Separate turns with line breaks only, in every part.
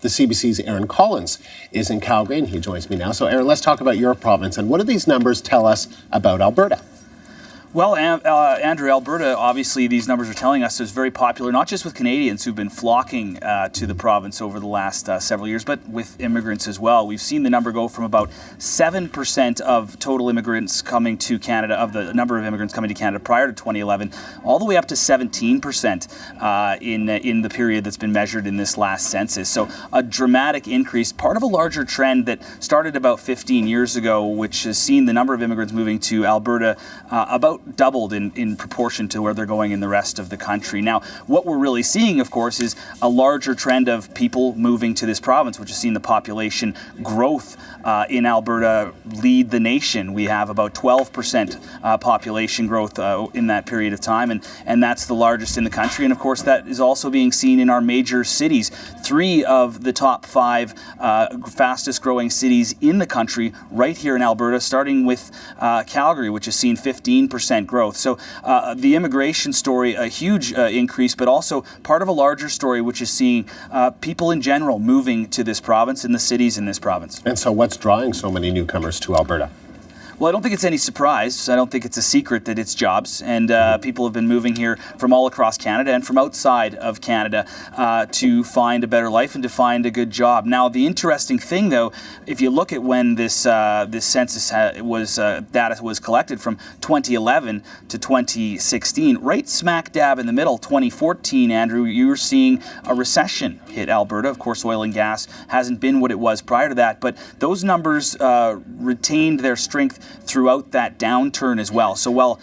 The CBC's Aaron Collins is in Calgary, and he joins me now. So, Aaron, let's talk about your province. And what do these numbers tell us about Alberta?
Well, Andrew, Alberta, obviously, these numbers are telling us is very popular, not just with Canadians who've been flocking to the province over the last several years, but with immigrants as well. We've seen the number go from about 7% of total immigrants coming to Canada, of the number of immigrants coming to Canada prior to 2011, all the way up to 17% in the period that's been measured in this last census. So a dramatic increase, part of a larger trend that started about 15 years ago, which has seen the number of immigrants moving to Alberta about doubled in proportion to where they're going in the rest of the country. Now, what we're really seeing, of course, is a larger trend of people moving to this province, which has seen the population growth in Alberta lead the nation. We have about 12% population growth in that period of time, and that's the largest in the country. And of course, that is also being seen in our major cities. 3 of the top 5 fastest growing cities in the country right here in Alberta, starting with Calgary, which has seen 15% growth. So the immigration story, a huge increase, but also part of a larger story, which is seeing people in general moving to this province and the cities in this province.
And so what's drawing so many newcomers to Alberta?
Well, I don't think it's any surprise. I don't think it's a secret that it's jobs. And people have been moving here from all across Canada and from outside of Canada to find a better life and to find a good job. Now, the interesting thing, though, if you look at when this census data was collected from 2011 to 2016, right smack dab in the middle, 2014, Andrew, you were seeing a recession hit Alberta. Of course, oil and gas hasn't been what it was prior to that, but those numbers retained their strength throughout that downturn as well. So while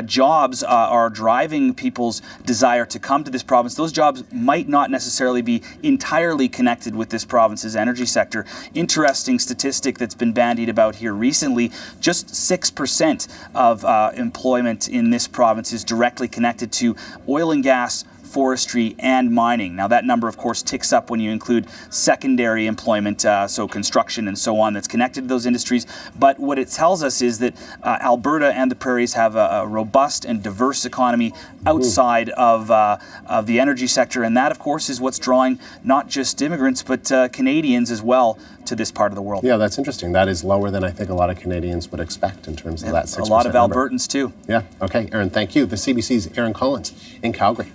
jobs are driving people's desire to come to this province, those jobs might not necessarily be entirely connected with this province's energy sector. Interesting statistic that's been bandied about here recently, just 6% of employment in this province is directly connected to oil and gas, forestry, and mining. Now, that number, of course, ticks up when you include secondary employment, so construction and so on, that's connected to those industries. But what it tells us is that Alberta and the prairies have a robust and diverse economy outside of the energy sector, and that, of course, is what's drawing not just immigrants, but Canadians as well to this part of the world.
Yeah, that's interesting. That is lower than I think a lot of Canadians would expect in terms of that 6%
A lot of
number.
Albertans, too.
Yeah. Okay, Aaron, thank you. The CBC's Aaron Collins in Calgary.